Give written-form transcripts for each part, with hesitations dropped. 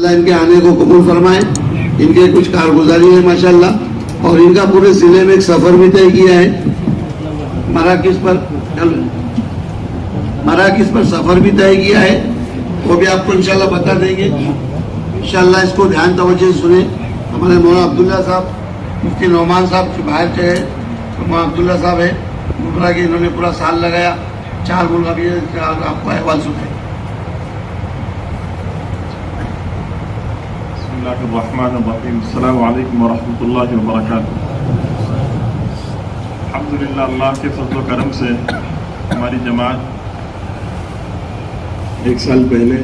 اللہ ان کے آنے کو قبول فرمائے. ان کے کچھ کارگزاری ہے ماشاءاللہ، اور ان کا پورے ضلع میں ایک سفر بھی طے کیا ہے. مراکز پر سفر بھی طے کیا ہے، وہ بھی آپ کو انشاءاللہ بتا دیں گے. انشاءاللہ اس کو دھیان توجہ سے سنیں. ہمارے مولانا عبداللہ صاحب، مفتی نعمان صاحب کے باہر سے ہے، مولانا عبداللہ صاحب ہے گمراہ کے، انہوں نے پورا سال لگایا 4 ملک. ابھی آپ کو احوال سنائیں. بسم اللہ الرحمن الرحیم. السلام علیکم ورحمۃ اللہ وبرکاتہ. الحمدللہ اللہ کے فضل و کرم سے ہماری جماعت 1 سال پہلے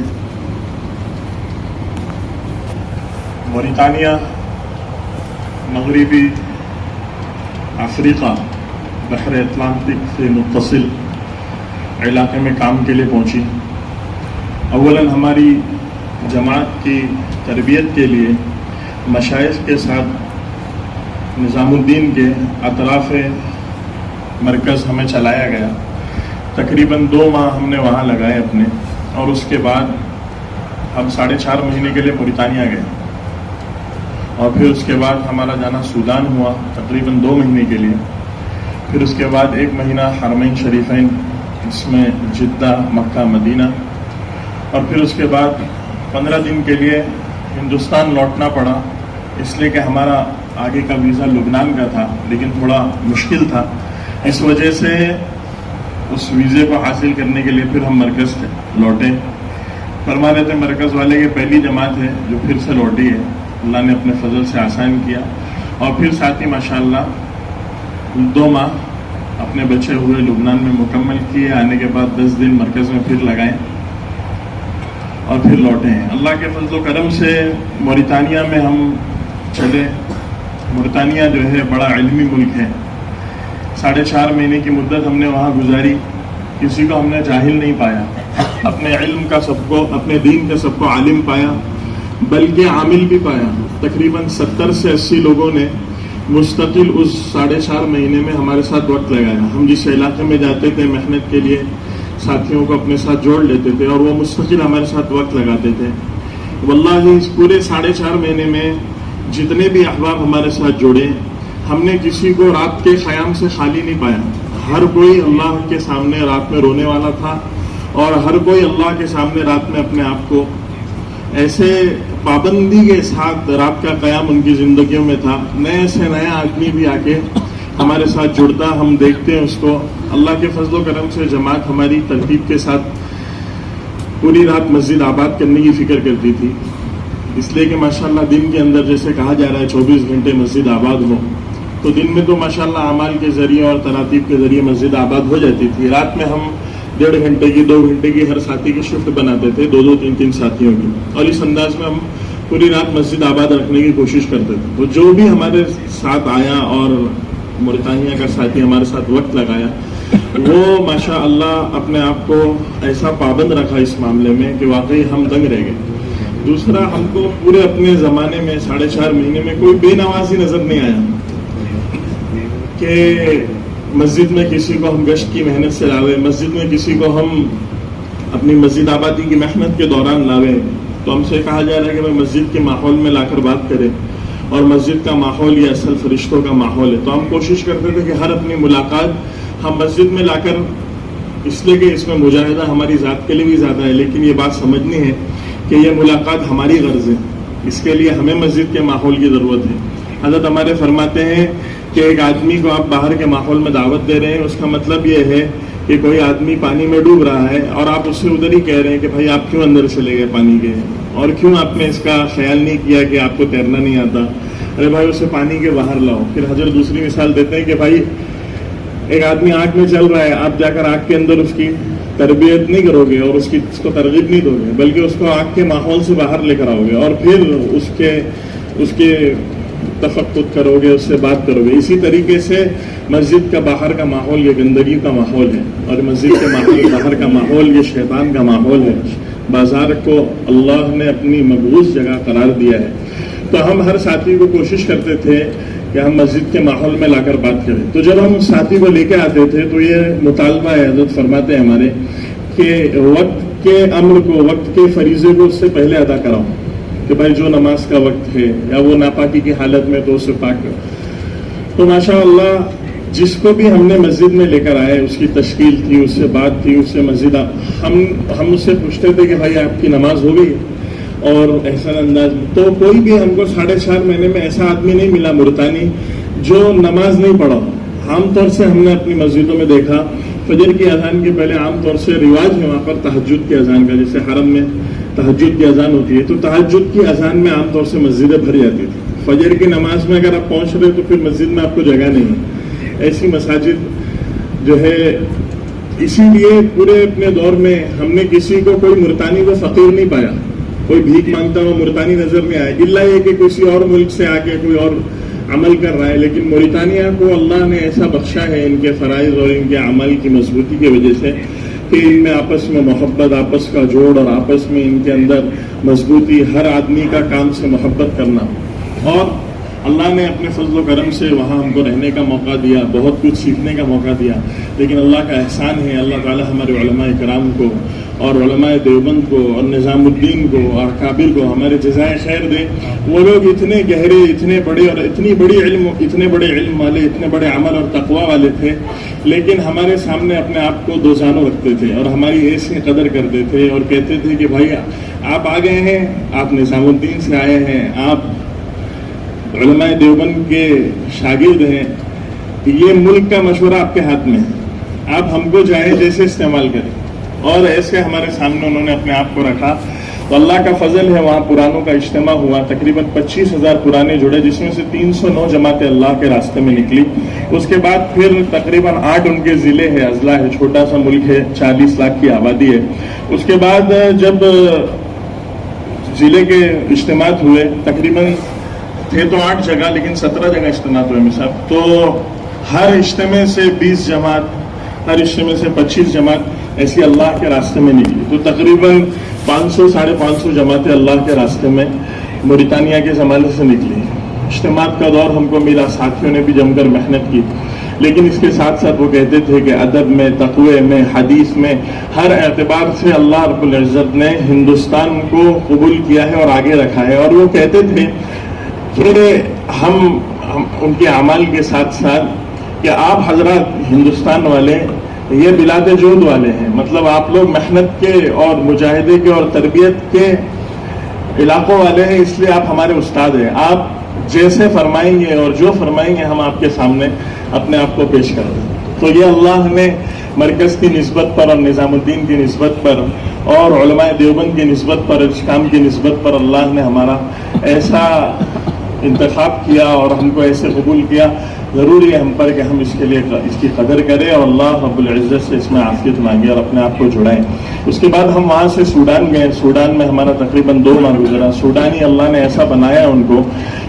موریتانیہ، مغربی افریقہ، بحر اٹلانٹک سے متصل علاقے میں کام کے لیے پہنچی. اولاً ہماری جماعت کی تربیت کے لیے مشائخ کے ساتھ نظام الدین کے اطراف مرکز ہمیں چلایا گیا. تقریباً 2 ماہ ہم نے وہاں لگائے اپنے، اور اس کے بعد ہم 4.5 مہینے کے لیے موریتانیہ گئے، اور پھر اس کے بعد ہمارا جانا سودان ہوا تقریباً 2 مہینے کے لیے. پھر اس کے بعد 1 مہینہ حرمین شریفین، اس میں جدہ، مکہ، مدینہ، اور پھر اس کے بعد 15 دن کے لیے ہندوستان لوٹنا پڑا، اس لیے کہ ہمارا آگے کا ویزا لبنان کا تھا، لیکن تھوڑا مشکل تھا. اس وجہ سے اس ویزے کو حاصل کرنے کے لیے پھر ہم مرکز لوٹے. فرما رہے تھے مرکز والے کہ پہلی جماعت ہے جو پھر سے لوٹی ہے، اللہ نے اپنے فضل سے آسان کیا. اور پھر ساتھ ہی ماشاءاللہ 2 ماہ اپنے بچے ہوئے لبنان میں مکمل کیے. آنے کے بعد 10 دن مرکز میں پھر لگائے اور پھر لوٹے ہیں. اللہ کے فضل و کرم سے موریتانیہ میں ہم چلے. موریتانیہ جو ہے بڑا علمی ملک ہے. 4.5 مہینے کی مدت ہم نے وہاں گزاری. کسی کو ہم نے جاہل نہیں پایا، اپنے علم کا سب کو، اپنے دین کا سب کو عالم پایا، بلکہ عامل بھی پایا. تقریباً 70 سے 80 لوگوں نے مستقل اس 4.5 مہینے میں ہمارے ساتھ وقت لگایا. ہم جس علاقے میں جاتے تھے محنت کے لیے ساتھیوں کو اپنے ساتھ جوڑ لیتے تھے، اور وہ مستقل ہمارے ساتھ وقت لگاتے تھے. واللہ اس پورے 4.5 مہینے میں جتنے بھی احباب ہمارے ساتھ جڑے، ہم نے کسی کو رات کے قیام سے خالی نہیں پایا. ہر کوئی اللہ کے سامنے رات میں رونے والا تھا، اور ہر کوئی اللہ کے سامنے رات میں اپنے آپ کو ایسے پابندی کے ساتھ رات کا قیام ان کی زندگیوں میں تھا. نئے سے نیا آدمی بھی آ کے ہمارے ساتھ جڑتا، ہم دیکھتے ہیں اس کو. اللہ کے فضل و کرم سے جماعت ہماری ترتیب کے ساتھ پوری رات مسجد آباد کرنے کی فکر کرتی تھی، اس لیے کہ ماشاءاللہ دن کے اندر جیسے کہا جا رہا ہے 24 گھنٹے مسجد آباد ہو، تو دن میں تو ماشاءاللہ اعمال کے ذریعے اور تراتیب کے ذریعے مسجد آباد ہو جاتی تھی. رات میں ہم 1.5 گھنٹے کی 2 گھنٹے کی ہر ساتھی کی شفٹ بناتے تھے، 2 3 ساتھیوں کی، اور اس انداز میں ہم پوری رات مسجد آباد رکھنے کی کوشش کرتے تھے. تو جو بھی ہمارے ساتھ آیا اور موریتانیہ کا ساتھی ہمارے ساتھ وقت لگایا، وہ ماشاء اللہ اپنے آپ کو ایسا پابند رکھا اس معاملے میں کہ واقعی ہم دنگ رہ گئے. دوسرا، ہم کو پورے اپنے زمانے میں 4.5 مہینے میں کوئی بے نوازی نظر نہیں آیا کہ مسجد میں کسی کو ہم گشت کی محنت سے لاوے، مسجد میں کسی کو ہم اپنی مسجد آبادی کی محنت کے دوران لاوے. تو ہم سے کہا جا رہا ہے کہ میں مسجد کے ماحول میں لا کر بات کرے، اور مسجد کا ماحول یہ اصل فرشتوں کا ماحول ہے. تو ہم کوشش کرتے تھے کہ ہر اپنی ملاقات ہم مسجد میں لا کر، اس لیے کہ اس میں مجاہدہ ہماری ذات کے لیے بھی زیادہ ہے، لیکن یہ بات سمجھنی ہے کہ یہ ملاقات ہماری غرض ہے، اس کے لیے ہمیں مسجد کے ماحول کی ضرورت ہے. حضرت ہمارے فرماتے ہیں کہ ایک آدمی کو آپ باہر کے ماحول میں دعوت دے رہے ہیں، اس کا مطلب یہ ہے کہ کوئی آدمی پانی میں ڈوب رہا ہے، اور آپ اس سے ادھر ہی کہہ رہے ہیں کہ بھائی آپ کیوں اندر چلے گئے پانی کے، اور کیوں آپ نے اس کا خیال نہیں کیا کہ آپ کو تیرنا نہیں آتا. ارے بھائی اسے پانی کے باہر لاؤ. پھر حضرت دوسری مثال دیتے ہیں کہ بھائی ایک آدمی آگ میں چل رہا ہے، آپ جا کر آگ کے اندر اس کی تربیت نہیں کرو گے اور اس کو ترغیب نہیں دو گے، بلکہ اس کو آگ کے ماحول سے باہر لے کر آؤ گے، اور پھر اس کے تفقد کرو گے، اس سے بات کرو گے. اسی طریقے سے مسجد کا باہر کا ماحول یہ گندگی کا ماحول ہے، اور مسجد کے باہر کا ماحول یہ شیطان کا ماحول ہے. بازار کو اللہ نے اپنی مقبوض جگہ قرار دیا ہے. تو ہم ہر ساتھی کو کوشش کرتے تھے کہ ہم مسجد کے ماحول میں لا کر بات کریں. تو جب ہم ساتھی کو لے کے آتے تھے تو یہ مطالبہ ہے، حضرت فرماتے ہیں ہمارے کہ وقت کے امر کو، وقت کے فریضے کو اس سے پہلے ادا کراؤ. کہ بھائی جو نماز کا وقت ہے یا وہ ناپاکی کی حالت میں تو اسے پاک کرو. تو ماشاء اللہ جس کو بھی ہم نے مسجد میں لے کر آئے, اس کی تشکیل تھی, اس سے بات تھی, اس سے مسجد ہم اس سے پوچھتے تھے کہ بھائی آپ کی نماز ہو گئی, اور احسن انداز تو کوئی بھی ہم کو 4.5 مہینے میں ایسا آدمی نہیں ملا ملتانی جو نماز نہیں پڑھا. عام طور سے ہم نے اپنی مسجدوں میں دیکھا فجر کی اذان کے پہلے عام طور سے رواج ہے وہاں پر تہجد کی اذان کا, جیسے حرم میں تہجد کی اذان ہوتی ہے, تو تہجد کی اذان میں عام طور سے مسجدیں بھر جاتی تھی. فجر کی نماز میں اگر آپ پہنچ رہے تو پھر مسجد میں آپ کو جگہ نہیں ہے. ایسی مساجد جو ہے, اسی لیے پورے اپنے دور میں ہم نے کسی کو کوئی ملتانی کو فقیر نہیں پایا, کوئی بھیک مانگتا ہوا ملتانی نظر نہیں آیا, الا یہ کہ کسی اور ملک سے آ کے کوئی اور عمل کر رہا ہے. لیکن موریتانیہ کو اللہ نے ایسا بخشا ہے ان کے فرائض اور ان کے عمل کی مضبوطی کی وجہ سے کہ ان میں آپس میں محبت, آپس کا جوڑ, اور آپس میں ان کے اندر مضبوطی, ہر آدمی کا کام سے محبت کرنا. اور اللہ نے اپنے فضل و کرم سے وہاں ہم کو رہنے کا موقع دیا, بہت کچھ سیکھنے کا موقع دیا. لیکن اللہ کا احسان ہے, اللہ تعالیٰ ہمارے علماء کرام کو اور علماء دیوبند کو اور نظام الدین کو اور اکابر کو ہمارے جزائے خیر دے. وہ لوگ اتنے گہرے, اتنے بڑے اور اتنے بڑے علم والے, اتنے بڑے عمل اور تقوی والے تھے, لیکن ہمارے سامنے اپنے آپ کو دوزانوں رکھتے تھے اور ہماری ایسی قدر کرتے تھے اور کہتے تھے کہ بھائی آپ آ گئے ہیں, آپ نظام الدین سے آئے ہیں, آپ علماء دیوبند کے شاگرد ہیں, یہ ملک کا مشورہ آپ کے ہاتھ میں ہے, آپ ہم کو چاہے جیسے استعمال کریں. اور ایسے ہمارے سامنے انہوں نے اپنے آپ کو رکھا. تو اللہ کا فضل ہے, وہاں پرانوں کا اجتماع ہوا, تقریباً 25,000 پرانے جڑے, جس میں سے 309 جماعتیں اللہ کے راستے میں نکلی. اس کے بعد پھر تقریباً 8 ان کے ضلع ہے, اضلاع ہے, چھوٹا سا ملک ہے, 40 لاکھ کی آبادی ہے. اس کے بعد جب ضلع کے اجتماعات ہوئے, تقریباً تھے تو 8 جگہ, لیکن 17 جگہ اجتماع ہوئے مثال, تو ہر اجتماع سے 20 جماعت, ہر اجتماع سے 25 جماعت ایسی اللہ کے راستے میں نکلی. تو تقریباً 500-550 جماعتیں اللہ کے راستے میں موریتانیہ کے زمانے سے نکلی. اجتماعات کا دور ہم کو ملا, ساتھیوں نے بھی جم کر محنت کی, لیکن اس کے ساتھ ساتھ وہ کہتے تھے کہ ادب میں, تقوی میں, حدیث میں, ہر اعتبار سے اللہ رب العزت نے ہندوستان کو قبول کیا ہے اور آگے رکھا ہے. اور وہ کہتے تھے کہ ہم ان کے اعمال کے ساتھ ساتھ کہ آپ حضرات ہندوستان والے یہ بلاد جود والے ہیں, مطلب آپ لوگ محنت کے اور مجاہدے کے اور تربیت کے علاقوں والے ہیں, اس لیے آپ ہمارے استاد ہیں. آپ جیسے فرمائیں گے اور جو فرمائیں گے ہم آپ کے سامنے اپنے آپ کو پیش کر دیں. تو یہ اللہ نے مرکز کی نسبت پر اور نظام الدین کی نسبت پر اور علماء دیوبند کی نسبت پر, کام کی نسبت پر اللہ نے ہمارا ایسا انتخاب کیا اور ہم کو ایسے قبول کیا. ضروری ہے ہم پر کہ ہم اس کے لیے اس کی قدر کریں اور اللہ رب العزت سے اس میں عافیت مانگے اور اپنے آپ کو جڑائیں. اس کے بعد ہم وہاں سے سوڈان گئے. سوڈان میں ہمارا تقریباً 2 ماہ گزرا. سوڈانی اللہ نے ایسا بنایا ان کو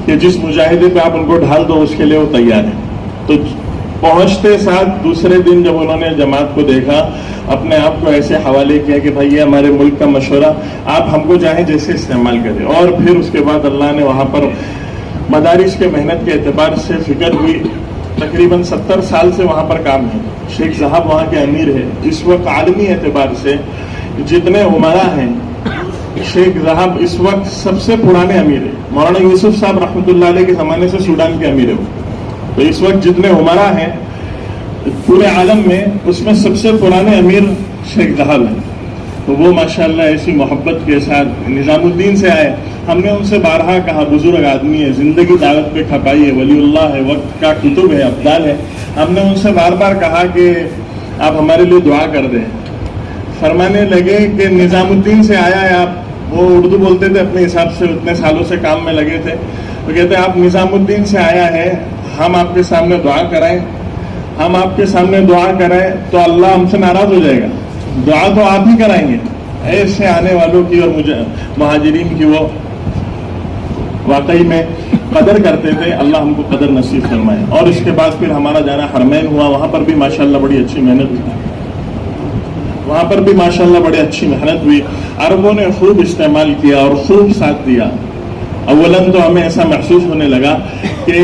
کہ جس مجاہدے پہ آپ ان کو ڈھال دو اس کے لیے وہ تیار ہے. تو پہنچتے ساتھ دوسرے دن جب انہوں نے جماعت کو دیکھا, اپنے آپ کو ایسے حوالے کیا کہ بھائی یہ ہمارے ملک کا مشورہ, آپ ہم کو چاہیں جیسے استعمال کریں. اور پھر اس کے بعد اللہ نے وہاں پر مدارس کے محنت کے اعتبار سے فکر ہوئی. تقریباً 70 سال سے وہاں پر کام ہے. شیخ صاحب وہاں کے امیر ہے. اس وقت عالمی اعتبار سے جتنے عمرا ہیں, شیخ صاحب اس وقت سب سے پرانے امیر ہیں. مولانا یوسف صاحب رحمۃ اللہ علیہ کے زمانے سے سوڈان کے امیر ہے. تو اس وقت جتنے عمرا ہیں پورے عالم میں, اس میں سب سے پرانے امیر شیخ صاحب ہیں. تو وہ ماشاءاللہ ایسی محبت کے ساتھ نظام الدین سے آئے. ہم نے ان سے بارہا کہا, بزرگ آدمی ہے, زندگی دعوت پہ کھپائی ہے, ولی اللہ ہے, وقت کا کتب ہے, ابدال ہے. ہم نے ان سے بار بار کہا کہ آپ ہمارے لیے دعا کر دیں. فرمانے لگے کہ نظام الدین سے آیا ہے آپ, وہ اردو بولتے تھے اپنے حساب سے, اتنے سالوں سے کام میں لگے تھے. تو کہتے ہیں آپ نظام الدین سے آیا ہے, ہم آپ کے سامنے دعا کرائیں, ہم آپ کے سامنے دعا کریں تو اللہ ہم سے ناراض ہو جائے گا. دعا تو آپ ہی کرائیں گے. ایسے آنے والوں کی اور مہاجرین کی وہ واقعی میں قدر کرتے تھے. اللہ ہم کو قدر نصیب فرمائے. اور اس کے بعد پھر ہمارا جانا حرمین ہوا. وہاں پر بھی ماشاءاللہ بڑی اچھی محنت ہوئی. عربوں نے خوب استعمال کیا اور خوب ساتھ دیا. اولاً تو ہمیں ایسا محسوس ہونے لگا کہ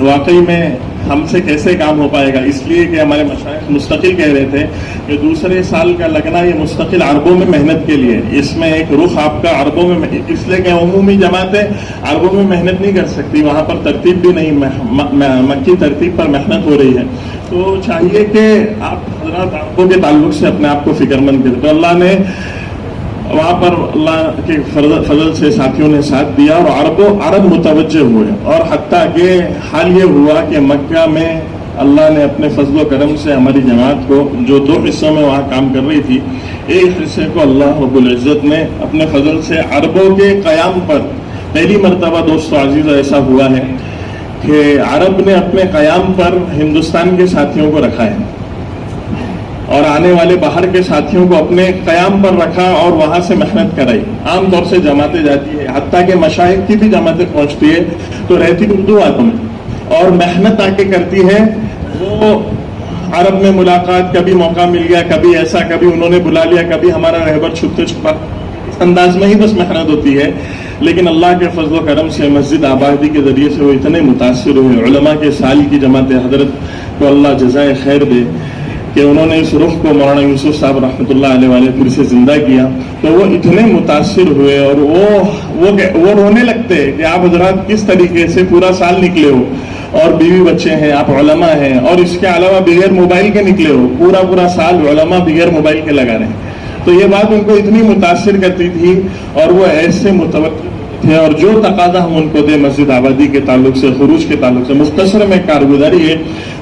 واقعی میں ہم سے کیسے کام ہو پائے گا، اس لیے کہ ہمارے مشائخ مستقل کہہ رہے تھے کہ دوسرے سال کا لگنا یہ مستقل عربوں میں محنت کے لیے، اس میں ایک رخ آپ کا عربوں میں، اس لیے کہ عمومی جماعتیں عربوں میں محنت نہیں کر سکتی، وہاں پر ترتیب بھی نہیں، مکی ترتیب پر محنت ہو رہی ہے، تو چاہیے کہ آپ حضرات عربوں کے تعلق سے اپنے آپ کو فکر مند کریں۔ تو اللہ نے وہاں پر اللہ کے فضل سے ساتھیوں نے ساتھ دیا اور عرب متوجہ ہوئے، اور حتیٰ کہ حال یہ ہوا کہ مکہ میں اللہ نے اپنے فضل و کرم سے ہماری جماعت کو جو 2 حصوں میں وہاں کام کر رہی تھی، ایک حصے کو اللہ رب العزت نے اپنے فضل سے عربوں کے قیام پر پہلی مرتبہ دوستو عزیز ایسا ہوا ہے کہ عرب نے اپنے قیام پر ہندوستان کے ساتھیوں کو رکھا ہے اور آنے والے باہر کے ساتھیوں کو اپنے قیام پر رکھا اور وہاں سے محنت کرائی۔ عام طور سے جماعتیں جاتی ہے، حتیٰ کہ مشائخ کی بھی جماعتیں پہنچتی ہے تو رہتی اردو آدمی میں، اور محنت آ کے کرتی ہے وہ عرب میں ملاقات، کبھی موقع مل گیا، کبھی ایسا، کبھی انہوں نے بلا لیا، کبھی ہمارا رہبر چھپتے چھپا، اس انداز میں ہی بس محنت ہوتی ہے۔ لیکن اللہ کے فضل و کرم سے مسجد آبادی کے ذریعے سے وہ اتنے متاثر ہوئے، علماء کے سال کی جماعت حضرت کو اللہ جزائے خیر دے کہ انہوں نے اس رخ کو مولانا یوسف صاحب رحمۃ اللہ علیہ والے پھر سے زندہ کیا، تو وہ اتنے متاثر ہوئے اور وہ رونے لگتے کہ آپ حضرات کس طریقے سے پورا سال نکلے ہو، اور بیوی بچے ہیں، آپ علماء ہیں، اور اس کے علاوہ بغیر موبائل کے نکلے ہو، پورا سال علماء بغیر موبائل کے لگا رہے ہیں۔ تو یہ بات ان کو اتنی متاثر کرتی تھی اور وہ ایسے متوجہ تھے، اور جو تقاضا ہم ان کو دے مسجد آبادی کے تعلق سے، خروج کے تعلق سے، مختصر میں کارگزاری ہے،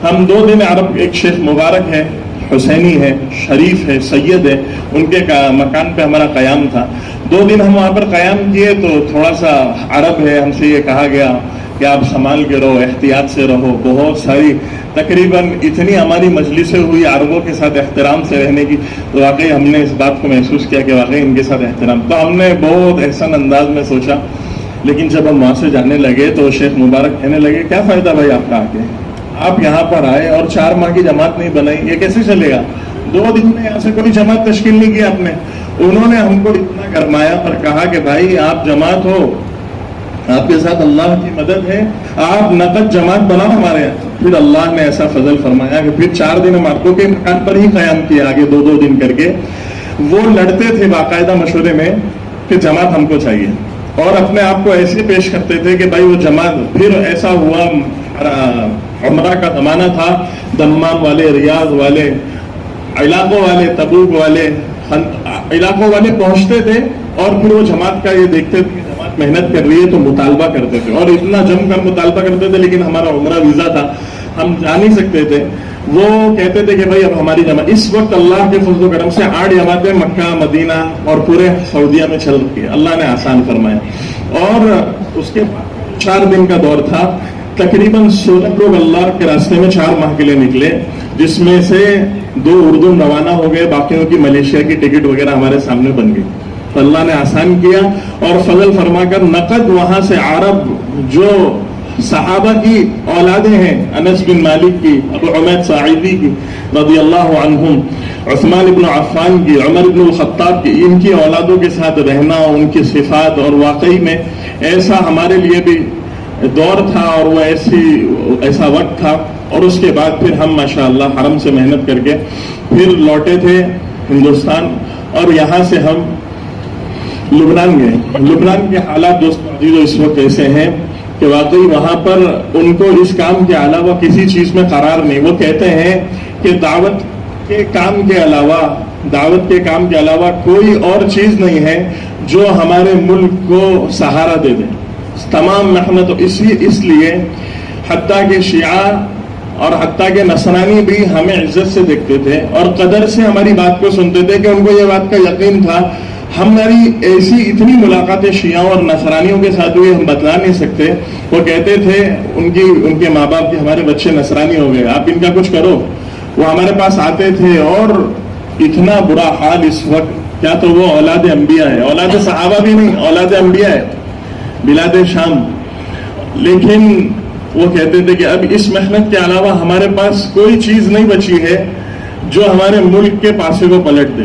ہم 2 دن عرب، ایک شیخ مبارک ہے، حسینی ہے، شریف ہے، سید ہے، ان کے مکان پہ ہمارا قیام تھا، 2 دن ہم وہاں پر قیام کیے، تو تھوڑا سا عرب ہے، ہم سے یہ کہا گیا کہ آپ سنبھال کے رہو، احتیاط سے رہو، بہت ساری تقریباً اتنی ہماری مجلسیں ہوئی عربوں کے ساتھ احترام سے رہنے کی، تو واقعی ہم نے اس بات کو محسوس کیا کہ واقعی ان کے ساتھ احترام، تو ہم نے بہت احسن انداز میں سوچا۔ لیکن جب ہم وہاں سے جانے لگے تو شیخ مبارک کہنے لگے کیا فائدہ بھائی آپ کا آ کے، آپ یہاں پر آئے اور 4 ماہ کی جماعت نہیں بنائی، یہ کیسے چلے گا؟ 2 دن میں یہاں سے کوئی جماعت تشکیل نہیں کی آپ نے۔ انہوں نے ہم کو اتنا گرمایا اور کہا کہ بھائی آپ جماعت ہو، آپ کے ساتھ اللہ کی مدد ہے، آپ نقد جماعت بناؤ ہمارے یہاں۔ پھر اللہ نے ایسا فضل فرمایا کہ پھر 4 دن ہم عربوں کے مکان پر ہی قیام کیا، آگے 2 دن کر کے۔ وہ لڑتے تھے باقاعدہ مشورے میں کہ جماعت ہم کو چاہیے، اور اپنے آپ کو ایسے پیش کرتے تھے کہ بھائی وہ جماعت۔ پھر ایسا ہوا، عمرہ کا زمانہ تھا، دمام والے، ریاض والے، علاقوں والے، تبوک والے، علاقوں والے پہنچتے تھے، اور پھر وہ جماعت کا یہ دیکھتے تھے کہ جماعت محنت کر رہی ہے تو مطالبہ کرتے تھے، اور اتنا جم کر مطالبہ کرتے تھے، لیکن ہمارا عمرہ ویزا تھا، ہم جا نہیں سکتے تھے۔ وہ کہتے تھے کہ بھائی اب ہماری جماعت، اس وقت اللہ کے فضل و کرم سے 8 جماعتیں مکہ، مدینہ اور پورے سعودیہ میں چل رہی ہے، اللہ نے آسان فرمایا۔ اور اس کے بعد 4 دن کا دور تھا، تقریباً 16 لوگ اللہ کے راستے میں 4 ماہ کے لیے نکلے، جس میں سے 2 اردن روانہ ہو گئے، باقیوں کی ملیشیا کی ٹکٹ وغیرہ ہمارے سامنے بن گئی۔ تو اللہ نے آسان کیا اور فضل فرما کر نقد وہاں سے عرب جو صحابہ کی اولادیں ہیں، انس بن مالک کی، ابو عمید ساعدی کی رضی اللہ عنہم، عثمان ابن عفان کی، عمر ابن الخطاب کی، ان کی اولادوں کے ساتھ رہنا، ان کی صفات، اور واقعی میں ایسا ہمارے لیے بھی دور تھا اور وہ ایسا وقت تھا۔ اور اس کے بعد پھر ہم ماشاءاللہ حرم سے محنت کر کے پھر لوٹے تھے ہندوستان، اور یہاں سے ہم لبنان گئے۔ لبنان کے حالات دوستو عزیزو اس وقت ایسے ہیں کہ واقعی وہاں پر ان کو اس کام کے علاوہ کسی چیز میں قرار نہیں۔ وہ کہتے ہیں کہ دعوت کے کام کے علاوہ کوئی اور چیز نہیں ہے جو ہمارے ملک کو سہارا دے دے، تمام محنت اس لیے حتیٰ کہ شیعہ اور حتیٰ کہ نصرانی بھی ہمیں عزت سے دیکھتے تھے اور قدر سے ہماری بات کو سنتے تھے، کہ ان کو یہ بات کا یقین تھا۔ ہماری ایسی اتنی ملاقاتیں شیعوں اور نصرانیوں کے ساتھ ہوئی، ہم بتلا نہیں سکتے۔ وہ کہتے تھے ان کے ماں باپ کے ہمارے بچے نصرانی ہو گئے، آپ ان کا کچھ کرو۔ وہ ہمارے پاس آتے تھے، اور اتنا برا حال اس وقت، کیا تو وہ اولاد انبیاء ہے، اولاد صحابہ بھی نہیں، اولاد انبیاء ہے، بلاد شام۔ لیکن وہ کہتے تھے کہ اب اس محنت کے علاوہ ہمارے پاس کوئی چیز نہیں بچی ہے جو ہمارے ملک کے پاسے کو پلٹ دے۔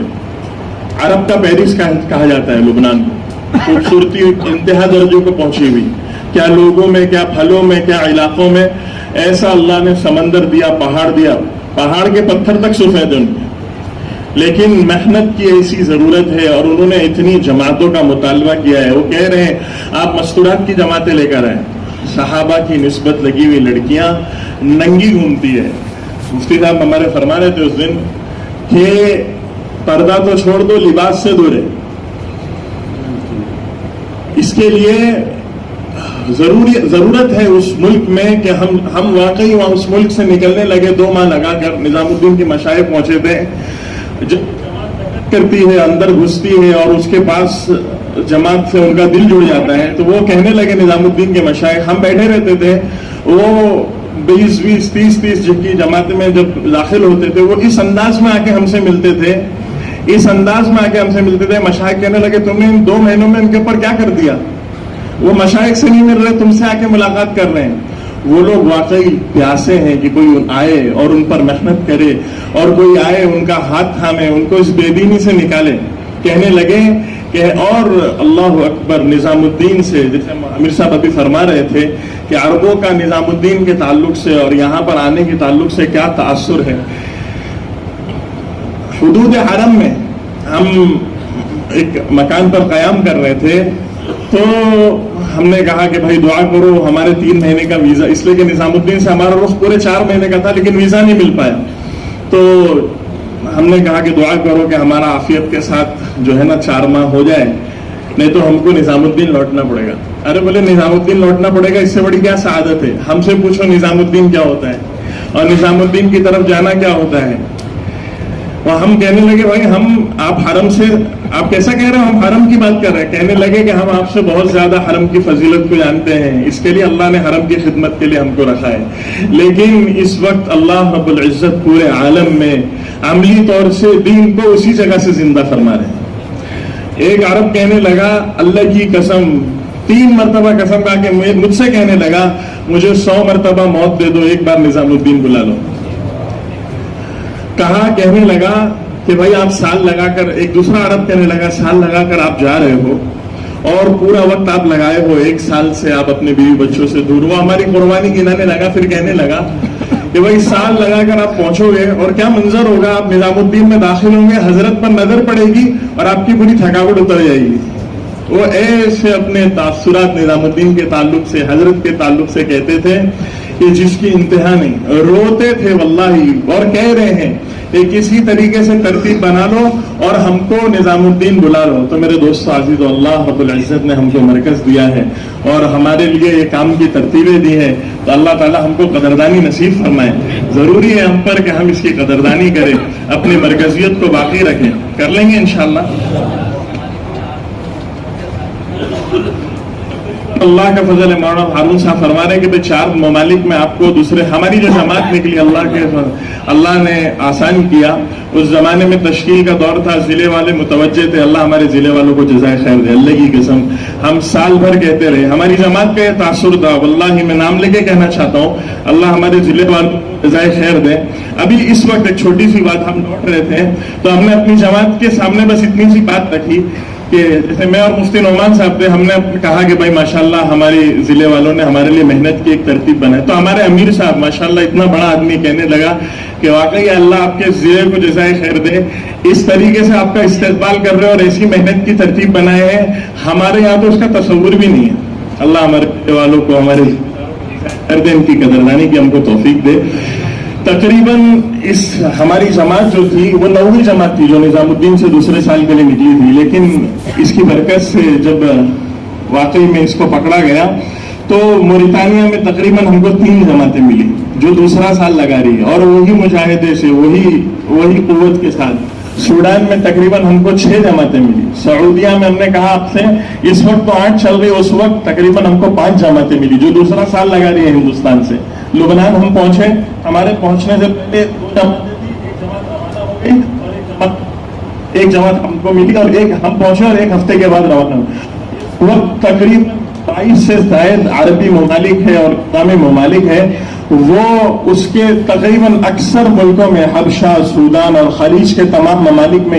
عرب کا پیرس کہا جاتا ہے لبنان کو، خوبصورتی انتہا درجوں کو پہنچی ہوئی، کیا لوگوں میں، کیا پھلوں میں، کیا علاقوں میں، ایسا اللہ نے سمندر دیا، پہاڑ کے پتھر تک سفید ہیں ان کے، لیکن محنت کی ایسی ضرورت ہے اور انہوں نے اتنی جماعتوں کا مطالبہ کیا ہے. وہ کہہ رہے ہیں آپ مستورات کی جماعتیں لے کر آئیں. صحابہ کی نسبت لگی ہوئی لڑکیاں ننگی گھومتی ہے. مفتی صاحب ہمارے فرما رہے تھے اس دن کہ پردہ تو چھوڑ دو، لباس سے دور ہے. اس کے لیے ضرورت ہے اس ملک میں کہ ہم واقعی وہاں اس ملک سے نکلنے لگے. 2 ماہ لگا کر نظام الدین کے مشائخ پہنچے تھے. جب جماعت کرتی ہے، اندر گھستی ہے اور اس کے پاس جماعت سے ان کا دل جڑ جاتا ہے، تو وہ کہنے لگے نظام الدین کے مشائخ، ہم بیٹھے رہتے تھے، وہ 20 30 کی جماعت میں جب داخل ہوتے تھے وہ اس انداز میں آ کے ہم سے ملتے تھے، مشائخ کہنے لگے تم نے ان 2 مہینوں میں ان کے اوپر کیا کر دیا؟ وہ مشائخ سے نہیں مل رہے، تم سے آ کے ملاقات کر رہے ہیں. وہ لوگ واقعی پیاسے ہیں کہ کوئی آئے اور ان پر محنت کرے، اور کوئی آئے ان کا ہاتھ تھامے، ان کو اس بے دینی سے نکالے. کہنے لگے کہ اور اللہ اکبر، نظام الدین سے، جیسے امیر صاحب ابھی فرما رہے تھے کہ عربوں کا نظام الدین کے تعلق سے اور یہاں پر آنے کے تعلق سے کیا تاثر ہے. حدود حرم میں ہم ایک مکان پر قیام کر رہے تھے، تو ہم نے کہا کہ بھائی دعا کرو ہمارے 3 مہینے کا ویزا، اس لیے کہ نظام الدین سے ہمارا رخ پورے 4 مہینے کا تھا لیکن ویزا نہیں مل پایا. تو ہم نے کہا کہ دعا کرو کہ ہمارا عافیت کے ساتھ جو ہے نا 4 ماہ ہو جائے، نہیں تو ہم کو نظام الدین لوٹنا پڑے گا. ارے بولے نظام الدین لوٹنا پڑے گا، اس سے بڑی کیا سعادت ہے؟ ہم سے پوچھو نظام الدین کیا ہوتا ہے اور نظام الدین کی طرف جانا کیا ہوتا ہے. اور ہم کہنے لگے بھائی آپ حرم سے، آپ کیسا کہہ رہے ہو؟ ہم حرم کی بات کر رہے ہیں. کہنے لگے کہ ہم آپ سے بہت زیادہ حرم کی فضیلت کو جانتے ہیں، اس کے لیے اللہ نے حرم کی خدمت کے لیے ہم کو رکھا ہے. لیکن اس وقت اللہ رب العزت پورے عالم میں عملی طور سے دین کو اسی جگہ سے زندہ فرما رہے ہیں. ایک عرب کہنے لگا اللہ کی قسم، 3 مرتبہ قسم کھا کے مجھ سے کہنے لگا مجھے 100 مرتبہ موت دے دو، ایک بار نظام الدین بلا لو. کہنے لگا کہ بھائی آپ سال لگا کر، ایک دوسرا عرب کہنے لگا سال لگا کر آپ جا رہے ہو اور پورا وقت آپ لگائے ہو، 1 سال سے آپ اپنے بیوی بچوں سے دور. وہ ہماری قربانی گنانے لگا، پھر کہنے لگا کہ بھائی سال لگا کر آپ پہنچو گے اور کیا منظر ہوگا، آپ نظام الدین میں داخل ہوں گے، حضرت پر نظر پڑے گی اور آپ کی پوری تھکاوٹ اتر جائے گی. وہ ایسے اپنے تاثرات نظام الدین کے تعلق سے، حضرت کے تعلق سے کہتے تھے کہ جس کی انتہا نہیں. روتے تھے واللہ، اور کہہ رہے ہیں کہ کسی طریقے سے ترتیب بنا لو اور ہم کو نظام الدین بلا لو. تو میرے دوستو عزیزو، اللہ رب العزت نے ہم کو مرکز دیا ہے اور ہمارے لیے یہ کام کی ترتیبیں دی ہے، تو اللہ تعالیٰ ہم کو قدردانی نصیب فرمائے. ضروری ہے ہم پر کہ ہم اس کی قدردانی کریں، اپنی مرکزیت کو باقی رکھیں. کر لیں گے انشاءاللہ. اللہ کا فضل ہے. مولانا ہارون صاحب فرما رہے ہیں کہ 4 ممالک میں آپ کو دوسرے، ہماری جو جماعت نکلی اللہ نے آسان کیا. اس زمانے میں تشکیل کا دور تھا، ضلع والے متوجہ تھے. اللہ ہمارے ضلع والوں کو جزائے خیر دے، اللہ کی قسم ہم سال بھر کہتے رہے. ہماری جماعت کا یہ تاثر تھا، واللہ میں نام لے کے کہنا چاہتا ہوں، اللہ ہمارے ضلع والوں کو جزائے خیر دے. ابھی اس وقت ایک چھوٹی سی بات ہم لوٹ رہے تھے، تو ہم نے اپنی جماعت کے سامنے بس اتنی سی بات رکھی کہ جیسے میں اور مفتی نعمان صاحب تھے، ہم نے کہا کہ بھائی ماشاءاللہ ہمارے ضلع والوں نے ہمارے لیے محنت کی، ایک ترتیب بنائی. تو ہمارے امیر صاحب ماشاءاللہ اتنا بڑا آدمی کہنے لگا کہ واقعی اللہ آپ کے ضلع کو جزائے خیر دے، اس طریقے سے آپ کا استقبال کر رہے اور ایسی محنت کی ترتیب بنائے ہیں، ہمارے یہاں تو اس کا تصور بھی نہیں ہے. اللہ ہمارے ضلع والوں کو ہمارے ان کی قدردانی کی ہم کو توفیق دے. تقریباً ہماری جماعت جو تھی وہ 9ویں جماعت تھی جو نظام الدین سے دوسرے سال کے لیے نکلی تھی، لیکن اس کی برکت سے جب واقعی میں اس کو پکڑا گیا تو موریتانیہ میں تقریباً ہم کو 3 جماعتیں ملی جو دوسرا سال لگا رہی ہے، اور وہی مجاہدے سے، وہی قوت کے ساتھ. سوڈان میں تقریباً ہم کو 6 جماعتیں ملی. سعودیہ میں ہم نے کہا آپ سے اس وقت تو 8 چل رہی، اس وقت تقریباً ہم کو 5 جماعتیں ملی جو دوسرا سال لگا رہی ہے ہندوستان سے. لبنان ہم پہنچے، ہمارے پہنچنے سے پہلے 2 جماعتیں، ایک جماعت ہم کو ملی اور ایک ہم پہنچے اور 1 ہفتے کے بعد روانہ ہوئے. وقت تقریباً 22 سے زائد عربی ممالک ہے اور اسلامی ممالک ہے، وہ اس کے تقریباً اکثر ملکوں میں، حبشہ، سودان اور خلیج کے تمام ممالک میں